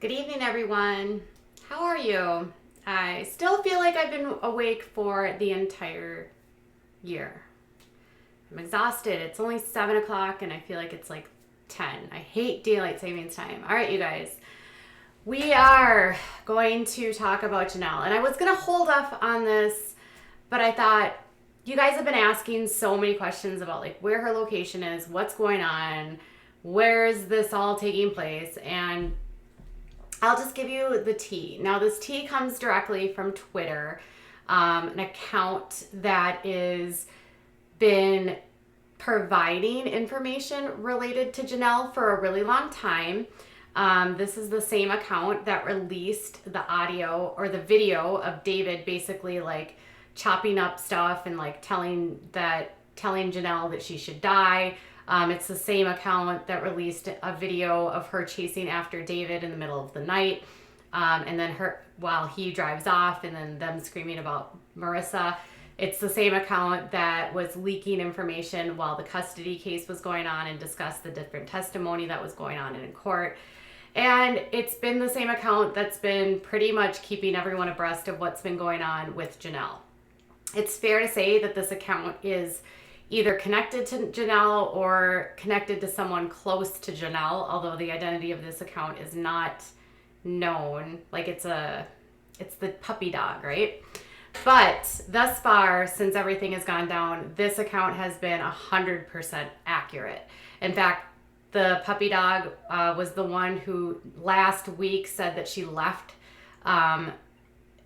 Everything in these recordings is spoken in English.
Good evening, everyone. How are you? I still feel like I've been awake for the entire year. I'm exhausted. It's only 7 o'clock and I feel like it's like 10. I hate daylight savings time. All right, you guys. We are going to talk about Jenelle. And I was going to hold off on this, but I thought you guys have been asking so many questions about like where her location is, what's going on, where is this all taking place, and I'll just give you the tea. Now, this tea comes directly from Twitter, an account that is been providing information related to Jenelle for a really long time. This is the same account that released the audio or the video of David basically like chopping up stuff and like telling Jenelle that she should die. It's the same account that released a video of her chasing after David in the middle of the night. And then her, while he drives off, and then them screaming about Marissa. It's the same account that was leaking information while the custody case was going on and discussed the different testimony that was going on in court. And it's been the same account that's been pretty much keeping everyone abreast of what's been going on with Jenelle. It's fair to say that this account is either connected to Jenelle or connected to someone close to Jenelle, although the identity of this account is not known. Like it's the puppy dog, right? But thus far, since everything has gone down, this account has been 100% accurate. In fact, the puppy dog was the one who last week said that she left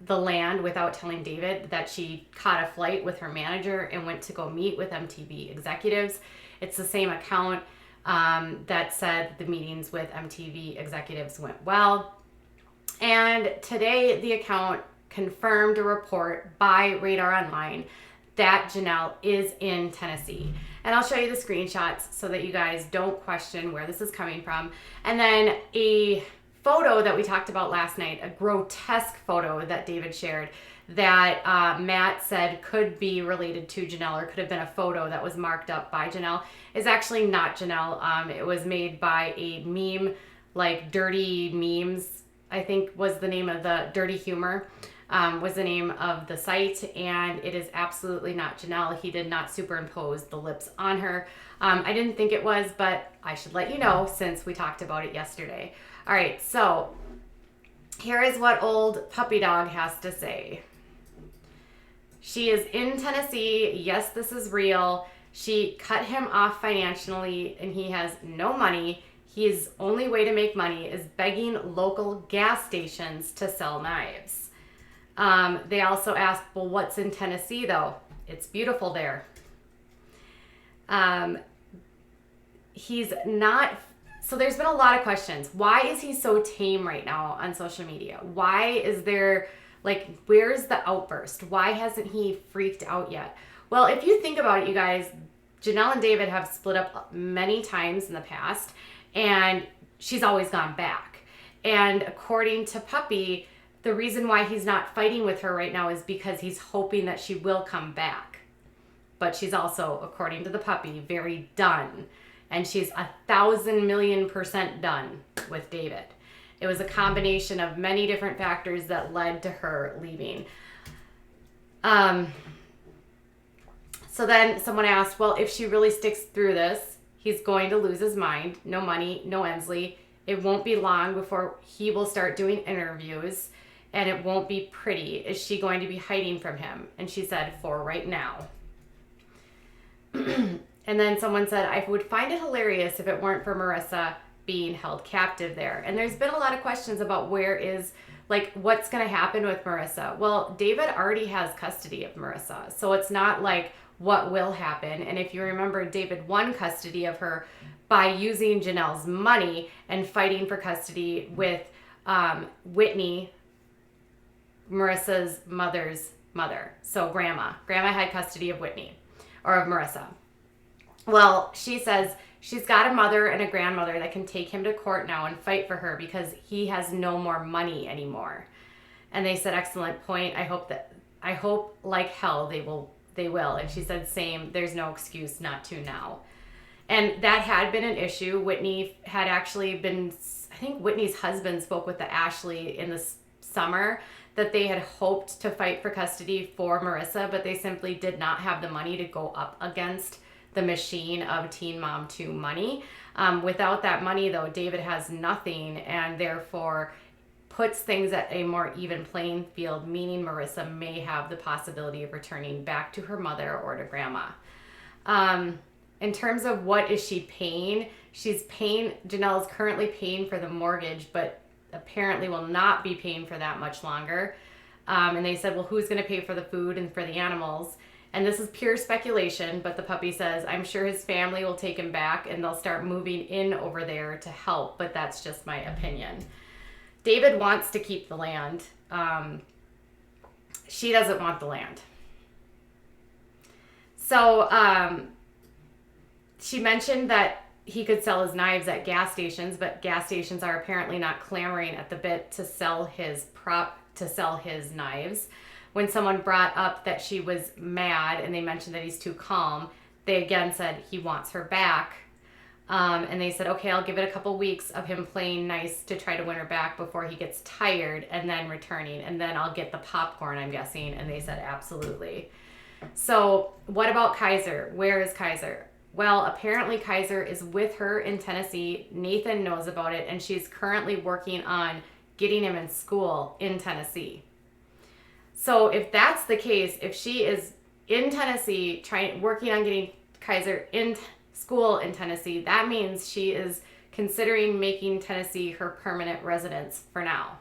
the land without telling David, that she caught a flight with her manager and went to go meet with MTV executives. It's the same account that said the meetings with MTV executives went well. And today the account confirmed a report by Radar Online that Jenelle is in Tennessee. And I'll show you the screenshots so that you guys don't question where this is coming from. And then a photo that we talked about last night, a grotesque photo that David shared that Matt said could be related to Jenelle or could have been a photo that was marked up by Jenelle, is actually not Jenelle. It was made by a meme, like Dirty Memes, I think was the name of the Dirty Humor. Was the name of the site, and it is absolutely not Jenelle. He did not superimpose the lips on her. I didn't think it was, but I should let you know since we talked about it yesterday. All right, so here is what old puppy dog has to say. She is in Tennessee. Yes, this is real. She cut him off financially, and he has no money. His only way to make money is begging local gas stations to sell knives. They also asked, well, what's in Tennessee, though? It's beautiful there. He's not... So there's been a lot of questions. Why is he so tame right now on social media? Why is there, like, where's the outburst? Why hasn't he freaked out yet? Well, if you think about it, you guys, Jenelle and David have split up many times in the past, and she's always gone back. And according to Puppy, the reason why he's not fighting with her right now is because he's hoping that she will come back. But she's also, according to the Puppy, very done. And she's 1,000,000,000% done with David. It was a combination of many different factors that led to her leaving. So then someone asked, well, if she really sticks through this, he's going to lose his mind. No money, no Ensley. It won't be long before he will start doing interviews, and it won't be pretty. Is she going to be hiding from him? And she said, for right now. And then someone said, I would find it hilarious if it weren't for Marissa being held captive there. And there's been a lot of questions about what's going to happen with Marissa. Well, David already has custody of Marissa. So it's not like what will happen. And if you remember, David won custody of her by using Jenelle's money and fighting for custody with Whitney, Marissa's mother's mother. So Grandma had custody of Whitney, or of Marissa. Well, she says she's got a mother and a grandmother that can take him to court now and fight for her because he has no more money anymore. And they said, excellent point. I hope like hell they will. And she said, same, there's no excuse not to now. And that had been an issue. Whitney had actually been, I think Whitney's husband spoke with the Ashley in the summer that they had hoped to fight for custody for Marissa, but they simply did not have the money to go up against the machine of Teen Mom 2 money. Without that money, though, David has nothing, and therefore puts things at a more even playing field, meaning Marissa may have the possibility of returning back to her mother or to grandma. In terms of what is she paying, Jenelle is currently paying for the mortgage, but apparently will not be paying for that much longer. And they said, well, who's going to pay for the food and for the animals? And this is pure speculation, but the puppy says, I'm sure his family will take him back and they'll start moving in over there to help, but that's just my opinion. David wants to keep the land. She doesn't want the land. So she mentioned that he could sell his knives at gas stations, but gas stations are apparently not clamoring at the bit to sell his knives. When someone brought up that she was mad and they mentioned that he's too calm, they again said he wants her back. And they said, okay, I'll give it a couple weeks of him playing nice to try to win her back before he gets tired and then returning. And then I'll get the popcorn, I'm guessing. And they said, absolutely. So what about Kaiser? Where is Kaiser? Well, apparently Kaiser is with her in Tennessee. Nathan knows about it, and she's currently working on getting him in school in Tennessee. So if that's the case, if she is in Tennessee working on getting Kaiser in school in Tennessee, that means she is considering making Tennessee her permanent residence for now.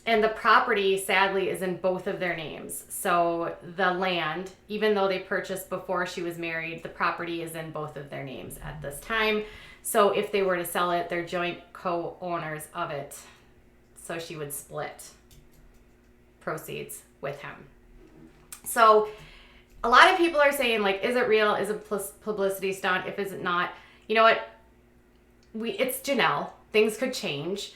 And the property, sadly, is in both of their names. So the land, even though they purchased before she was married, the property is in both of their names at this time. So if they were to sell it, they're joint co-owners of it. So she would split proceeds with him. So a lot of people are saying, like, is it real? Is it publicity stunt? If it's not, you know what? It's Jenelle. Things could change.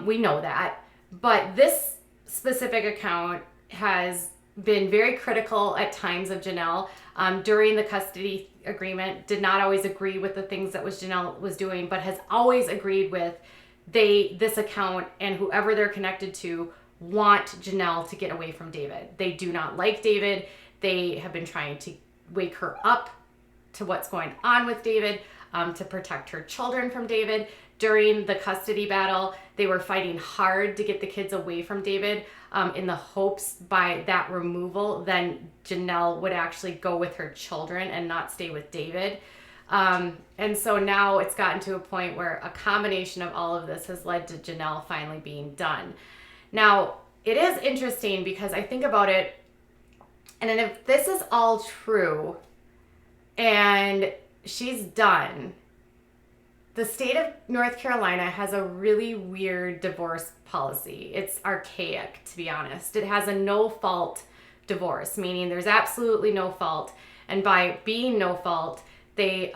We know that. But this specific account has been very critical at times of Jenelle during the custody agreement, did not always agree with the things that Jenelle was doing, but has always agreed with this account and whoever they're connected to want Jenelle to get away from David. They do not like David. They have been trying to wake her up to what's going on with David, to protect her children from David. During the custody battle, they were fighting hard to get the kids away from David in the hopes by that removal, then Jenelle would actually go with her children and not stay with David. And so now it's gotten to a point where a combination of all of this has led to Jenelle finally being done. Now, it is interesting because I think about it, and then if this is all true and she's done, the state of North Carolina has a really weird divorce policy. It's archaic, to be honest. It has a no-fault divorce, meaning there's absolutely no fault. And by being no fault, they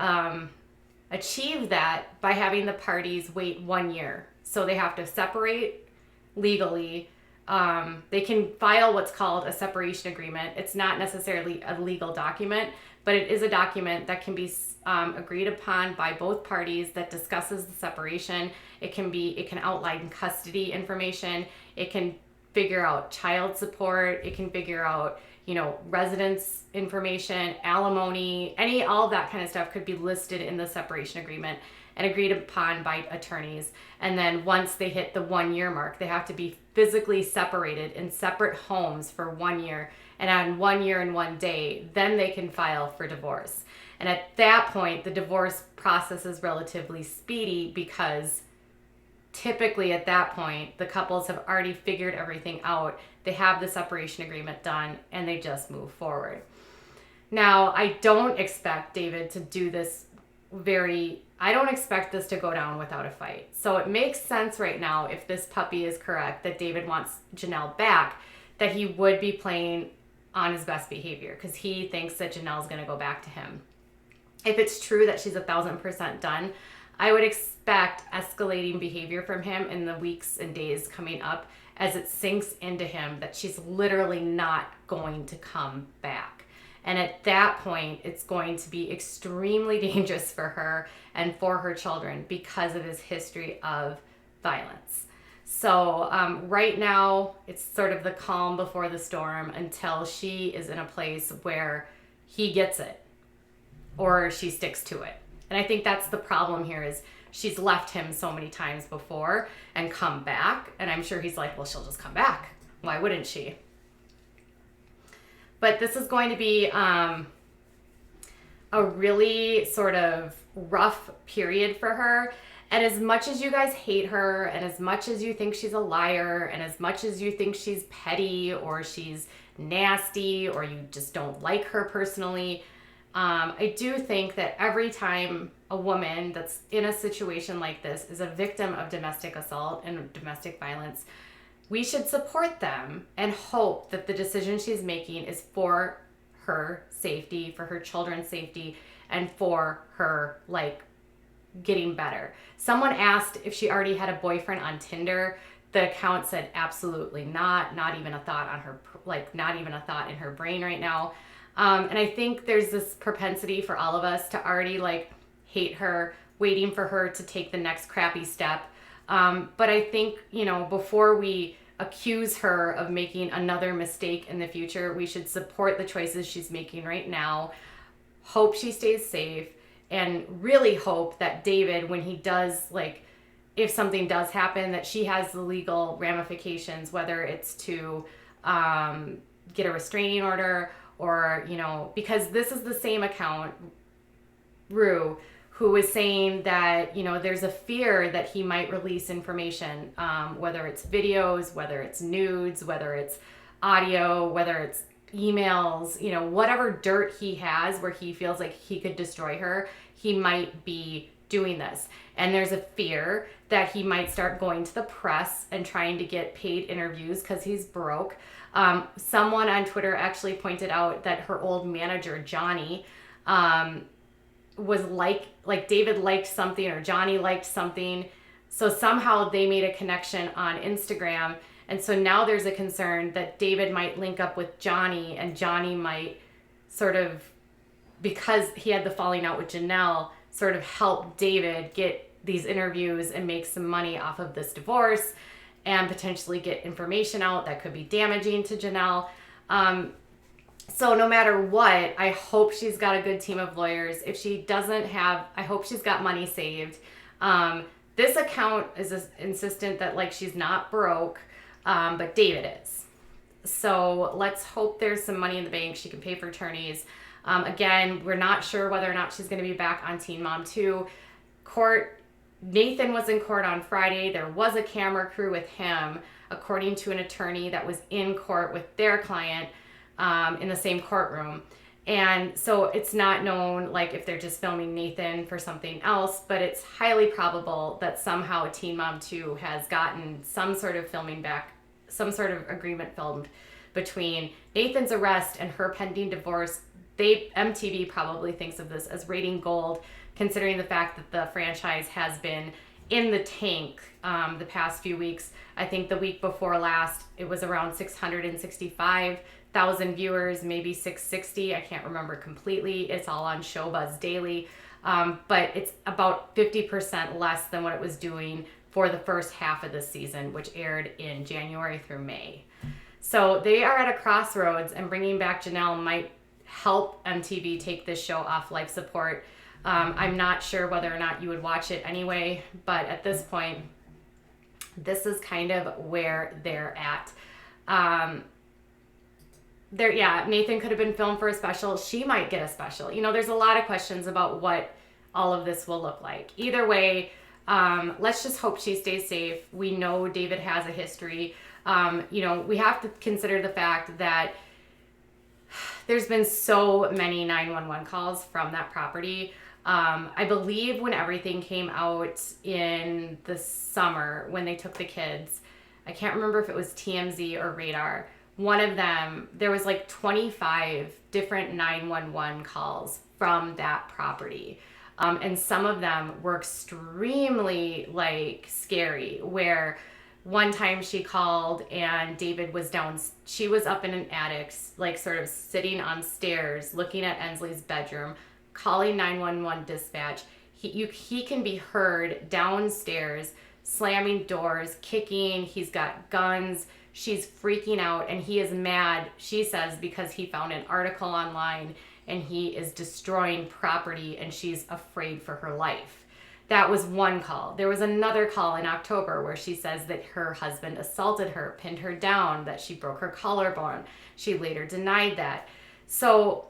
achieve that by having the parties wait 1 year. So they have to separate legally. They can file what's called a separation agreement. It's not necessarily a legal document, but it is a document that can be agreed upon by both parties that discusses the separation. It can outline custody information. It can figure out child support. It can figure out, residence information, alimony, all of that kind of stuff could be listed in the separation agreement and agreed upon by attorneys. And then once they hit the 1 year mark, they have to be physically separated in separate homes for 1 year. And on 1 year and 1 day, then they can file for divorce. And at that point, the divorce process is relatively speedy because typically at that point, the couples have already figured everything out. They have the separation agreement done and they just move forward. Now, I don't expect David to do this I don't expect this to go down without a fight. So it makes sense right now, if this puppy is correct, that David wants Jenelle back, that he would be playing on his best behavior because he thinks that Jenelle's going to go back to him. If it's true that she's 1,000% done, I would expect escalating behavior from him in the weeks and days coming up as it sinks into him that she's literally not going to come back. And at that point, it's going to be extremely dangerous for her and for her children because of his history of violence. So right now, it's sort of the calm before the storm until she is in a place where he gets it or she sticks to it. And I think that's the problem here is she's left him so many times before and come back. And I'm sure he's like, well, she'll just come back. Why wouldn't she? But this is going to be a really sort of rough period for her. And as much as you guys hate her, and as much as you think she's a liar, and as much as you think she's petty or she's nasty or you just don't like her personally, I do think that every time a woman that's in a situation like this is a victim of domestic assault and domestic violence, we should support them and hope that the decision she's making is for her safety, for her children's safety, and for her, like, getting better. Someone asked if she already had a boyfriend on Tinder. The account said absolutely not even a thought on her, like, not even a thought in her brain right now. And I think there's this propensity for all of us to already, like, hate her, waiting for her to take the next crappy step. But I think, you know, before we accuse her of making another mistake in the future, we should support the choices she's making right now, hope she stays safe, and really hope that David, when he does, like, if something does happen, that she has the legal ramifications, whether it's to get a restraining order or, you know, because this is the same account, Rue, who was saying that, you know, there's a fear that he might release information, whether it's videos, whether it's nudes, whether it's audio, whether it's emails, you know, whatever dirt he has where he feels like he could destroy her, he might be doing this. And there's a fear that he might start going to the press and trying to get paid interviews because he's broke. Someone on Twitter actually pointed out that her old manager, Johnny, was like David liked something or Johnny liked something. So somehow they made a connection on Instagram. And so now there's a concern that David might link up with Johnny, and Johnny might sort of, because he had the falling out with Jenelle, sort of help David get these interviews and make some money off of this divorce and potentially get information out that could be damaging to Jenelle. So no matter what, I hope she's got a good team of lawyers. If she doesn't have, I hope she's got money saved. This account is insistent that, like, she's not broke, but David is. So let's hope there's some money in the bank. She can pay for attorneys. Again, we're not sure whether or not she's going to be back on Teen Mom 2. Nathan was in court on Friday. There was a camera crew with him, according to an attorney that was in court with their client in the same courtroom. And so it's not known, like, if they're just filming Nathan for something else, but it's highly probable that somehow Teen Mom 2 has gotten some sort of filming back, some sort of agreement filmed between Nathan's arrest and her pending divorce. MTV probably thinks of this as rating gold, considering the fact that the franchise has been in the tank the past few weeks. I think the week before last, it was around 665,000 viewers, maybe 660. I can't remember completely. It's all on Showbuzz Daily. But it's about 50% less than what it was doing for the first half of the season, which aired in January through May. So they are at a crossroads, and bringing back Jenelle might help MTV take this show off life support. I'm not sure whether or not you would watch it anyway, but at this point, this is kind of where they're at. Nathan could have been filmed for a special. She might get a special. You know, there's a lot of questions about what all of this will look like. Either way, let's just hope she stays safe. We know David has a history. We have to consider the fact that there's been so many 911 calls from that property. I believe when everything came out in the summer, when they took the kids, I can't remember if it was TMZ or Radar. One of them, there was like 25 different 911 calls from that property. And some of them were extremely, like, scary, where one time she called and David was down. She was up in an attic, like sort of sitting on stairs, looking at Ensley's bedroom, calling 911 dispatch. He can be heard downstairs, slamming doors, kicking. He's got guns. She's freaking out, and he is mad, she says, because he found an article online and he is destroying property, and she's afraid for her life. That was one call. There was another call in October where she says that her husband assaulted her, pinned her down, that she broke her collarbone. She later denied that. So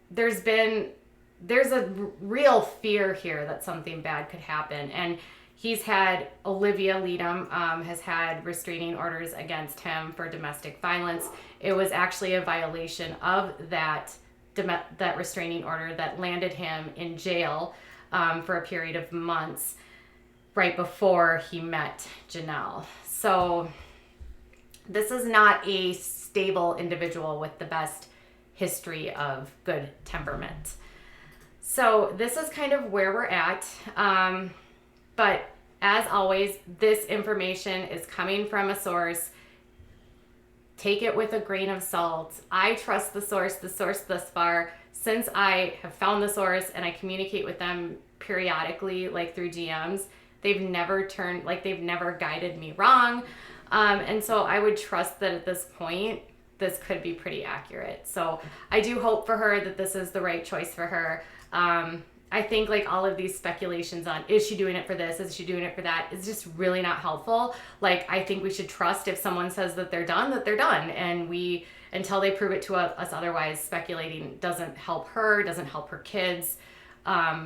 there's a real fear here that something bad could happen. And he's had, Olivia Leadham has had restraining orders against him for domestic violence. It was actually a violation of that restraining order that landed him in jail for a period of months right before he met Jenelle. So this is not a stable individual with the best history of good temperament. So this is kind of where we're at. But as always, this information is coming from a source. Take it with a grain of salt. I trust the source thus far. Since I have found the source and I communicate with them periodically, like through DMs, they've never guided me wrong. And so I would trust that at this point, this could be pretty accurate. So I do hope for her that this is the right choice for her. I think like all of these speculations on, is she doing it for this? Is she doing it for that? Is just really not helpful. Like, I think we should trust if someone says that they're done, and until they prove it to us otherwise, speculating doesn't help her, doesn't help her kids.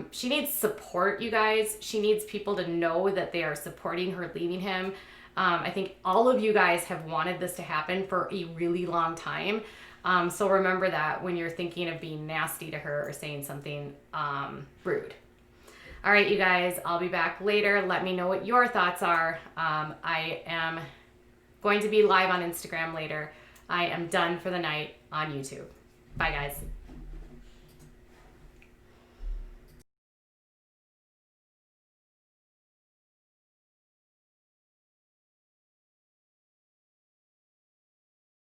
She needs support, you guys. She needs people to know that they are supporting her leaving him. I think all of you guys have wanted this to happen for a really long time. So remember that when you're thinking of being nasty to her or saying something rude. All right, you guys, I'll be back later. Let me know what your thoughts are. I am going to be live on Instagram later. I am done for the night on YouTube. Bye, guys.